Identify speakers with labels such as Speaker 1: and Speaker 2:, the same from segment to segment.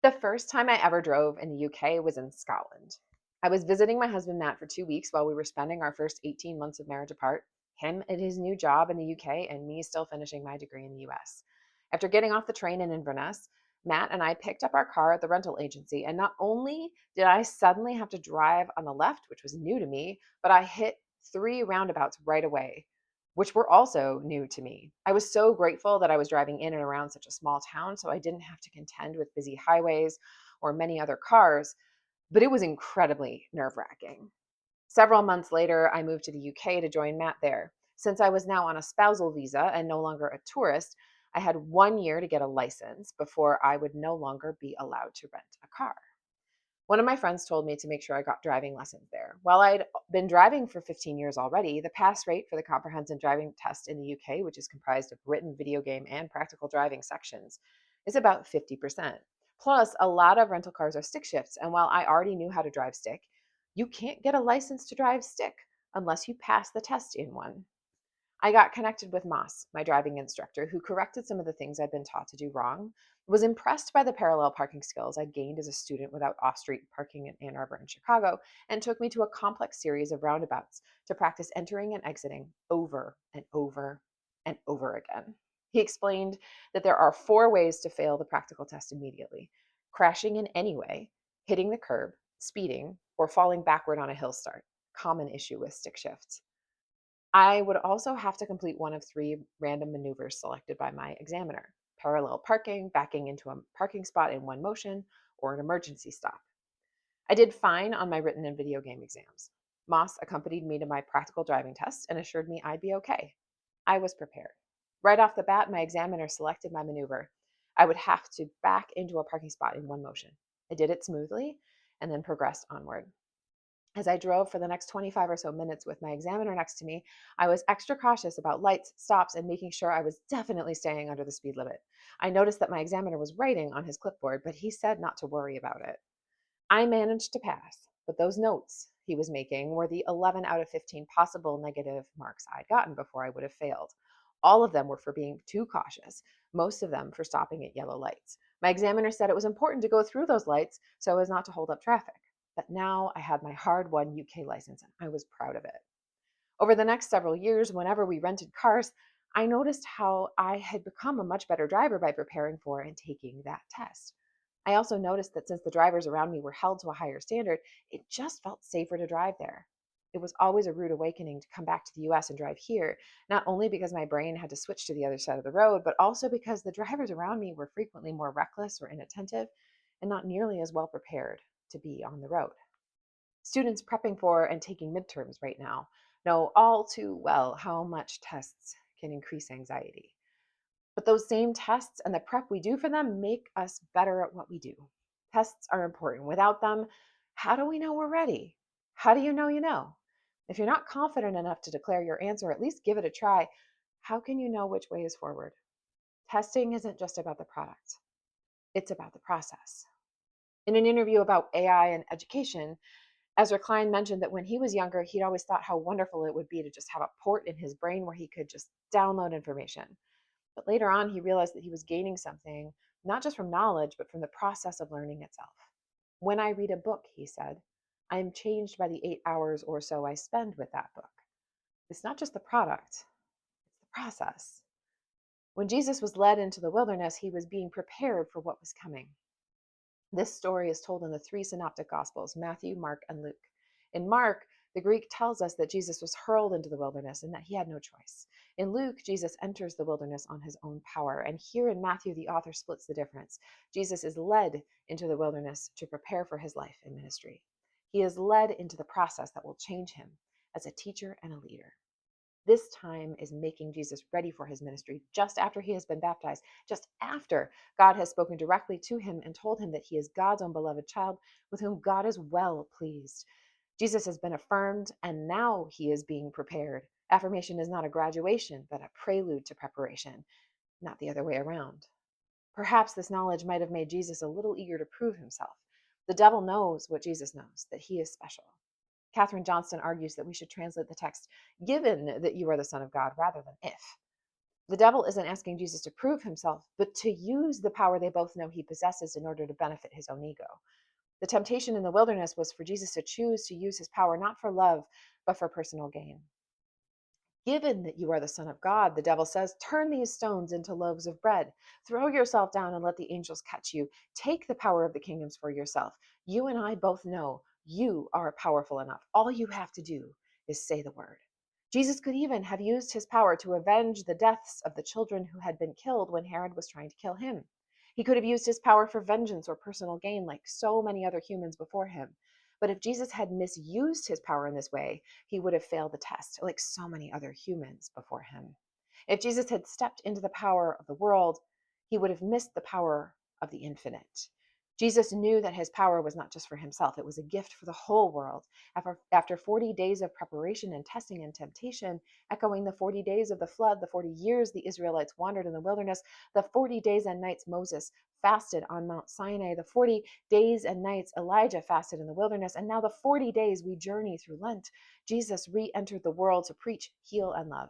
Speaker 1: The first time I ever drove in the UK was in Scotland. I was visiting my husband Matt for 2 weeks while we were spending our first 18 months of marriage apart, him at his new job in the UK, and me still finishing my degree in the US. After getting off the train in Inverness, Matt and I picked up our car at the rental agency, and not only did I suddenly have to drive on the left, which was new to me, but I hit three roundabouts right away, which were also new to me. I was so grateful that I was driving in and around such a small town so I didn't have to contend with busy highways or many other cars, but it was incredibly nerve wracking. Several months later, I moved to the UK to join Matt there. Since I was now on a spousal visa and no longer a tourist, I had 1 year to get a license before I would no longer be allowed to rent a car. One of my friends told me to make sure I got driving lessons there. While I'd been driving for 15 years already, the pass rate for the comprehensive driving test in the UK, which is comprised of written, video game, and practical driving sections, is about 50%. Plus, a lot of rental cars are stick shifts, and while I already knew how to drive stick, you can't get a license to drive stick unless you pass the test in one. I got connected with Moss, my driving instructor, who corrected some of the things I'd been taught to do wrong, was impressed by the parallel parking skills I'd gained as a student without off street parking in Ann Arbor and Chicago, and took me to a complex series of roundabouts to practice entering and exiting over and over and over again. He explained that there are four ways to fail the practical test immediately: crashing in any way, hitting the curb, speeding, or falling backward on a hill start. Common issue with stick shifts. I would also have to complete one of three random maneuvers selected by my examiner: parallel parking, backing into a parking spot in one motion, or an emergency stop. I did fine on my written and video game exams. Moss accompanied me to my practical driving test and assured me I'd be okay. I was prepared. Right off the bat, my examiner selected my maneuver. I would have to back into a parking spot in one motion. I did it smoothly and then progressed onward. As I drove for the next 25 or so minutes with my examiner next to me, I was extra cautious about lights, stops, and making sure I was definitely staying under the speed limit. I noticed that my examiner was writing on his clipboard, but he said not to worry about it. I managed to pass, but those notes he was making were the 11 out of 15 possible negative marks I'd gotten before I would have failed. All of them were for being too cautious, most of them for stopping at yellow lights. My examiner said it was important to go through those lights so as not to hold up traffic. But now I had my hard won UK license and I was proud of it. Over the next several years, whenever we rented cars, I noticed how I had become a much better driver by preparing for and taking that test. I also noticed that since the drivers around me were held to a higher standard, it just felt safer to drive there. It was always a rude awakening to come back to the US and drive here, not only because my brain had to switch to the other side of the road, but also because the drivers around me were frequently more reckless or inattentive and not nearly as well prepared to be on the road. Students prepping for and taking midterms right now know all too well how much tests can increase anxiety. But those same tests and the prep we do for them make us better at what we do. Tests are important. Without them, how do we know we're ready? How do you know you know? If you're not confident enough to declare your answer, at least give it a try. How can you know which way is forward? Testing isn't just about the product, it's about the process. In an interview about AI and education, Ezra Klein mentioned that when he was younger, he'd always thought how wonderful it would be to just have a port in his brain where he could just download information. But later on, he realized that he was gaining something, not just from knowledge, but from the process of learning itself. When I read a book, he said, I am changed by the 8 hours or so I spend with that book. It's not just the product, it's the process. When Jesus was led into the wilderness, he was being prepared for what was coming. This story is told in the three synoptic gospels: Matthew, Mark, and Luke. In Mark, the Greek tells us that Jesus was hurled into the wilderness and that he had no choice. In Luke, Jesus enters the wilderness on his own power. And here in Matthew, the author splits the difference. Jesus is led into the wilderness to prepare for his life and ministry. He is led into the process that will change him as a teacher and a leader. This time is making Jesus ready for his ministry just after he has been baptized, just after God has spoken directly to him and told him that he is God's own beloved child with whom God is well pleased. Jesus has been affirmed and now he is being prepared. Affirmation is not a graduation, but a prelude to preparation, not the other way around. Perhaps this knowledge might have made Jesus a little eager to prove himself. The devil knows what Jesus knows, that he is special. Katherine Johnston argues that we should translate the text, given that you are the Son of God, rather than if. The devil isn't asking Jesus to prove himself, but to use the power they both know he possesses in order to benefit his own ego. The temptation in the wilderness was for Jesus to choose to use his power not for love, but for personal gain. Given that you are the Son of God, the devil says, turn these stones into loaves of bread. Throw yourself down and let the angels catch you. Take the power of the kingdoms for yourself. You and I both know you are powerful enough. All you have to do is say the word. Jesus could even have used his power to avenge the deaths of the children who had been killed when Herod was trying to kill him. He could have used his power for vengeance or personal gain like so many other humans before him. But if Jesus had misused his power in this way, he would have failed the test, like so many other humans before him. If Jesus had stepped into the power of the world, he would have missed the power of the infinite. Jesus knew that his power was not just for himself, it was a gift for the whole world. After 40 days of preparation and testing and temptation, echoing the 40 days of the flood, the 40 years the Israelites wandered in the wilderness, the 40 days and nights Moses fasted on Mount Sinai, the 40 days and nights Elijah fasted in the wilderness, and now the 40 days we journey through Lent, Jesus re entered the world to preach, heal, and love.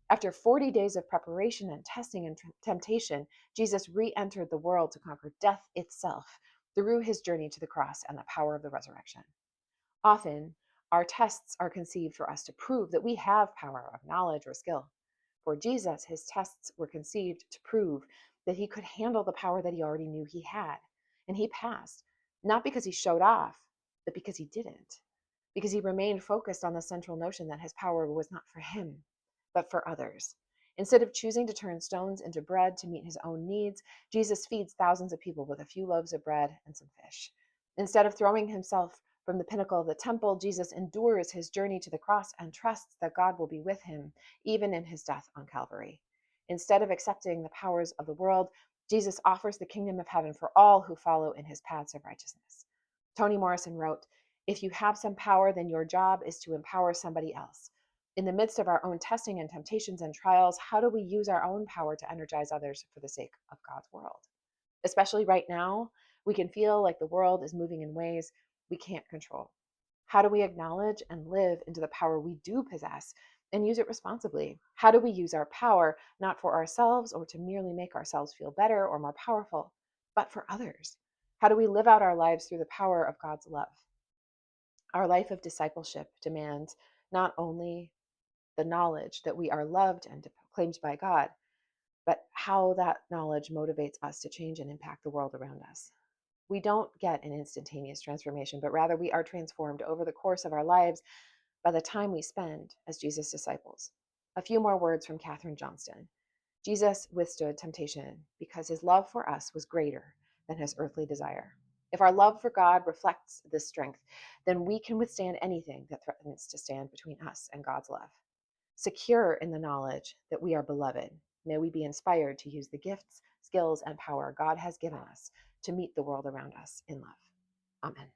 Speaker 1: After 40 days of preparation and testing and temptation, Jesus re entered the world to conquer death itself through his journey to the cross and the power of the resurrection. Often, our tests are conceived for us to prove that we have power of knowledge or skill. For Jesus, his tests were conceived to prove that he could handle the power that he already knew he had. And he passed, not because he showed off, but because he didn't. Because he remained focused on the central notion that his power was not for him, but for others. Instead of choosing to turn stones into bread to meet his own needs, Jesus feeds thousands of people with a few loaves of bread and some fish. Instead of throwing himself from the pinnacle of the temple, Jesus endures his journey to the cross and trusts that God will be with him, even in his death on Calvary. Instead of accepting the powers of the world, Jesus offers the kingdom of heaven for all who follow in his paths of righteousness. Toni Morrison wrote, if you have some power, then your job is to empower somebody else. In the midst of our own testing and temptations and trials, how do we use our own power to energize others for the sake of God's world? Especially right now, we can feel like the world is moving in ways we can't control. How do we acknowledge and live into the power we do possess and use it responsibly? How do we use our power not for ourselves or to merely make ourselves feel better or more powerful, but for others? How do we live out our lives through the power of God's love? Our life of discipleship demands not only the knowledge that we are loved and claimed by God, but how that knowledge motivates us to change and impact the world around us. We don't get an instantaneous transformation, but rather we are transformed over the course of our lives by the time we spend as Jesus' disciples. A few more words from Katherine Johnston. Jesus withstood temptation because his love for us was greater than his earthly desire. If our love for God reflects this strength, then we can withstand anything that threatens to stand between us and God's love. Secure in the knowledge that we are beloved, may we be inspired to use the gifts, skills, and power God has given us to meet the world around us in love. Amen.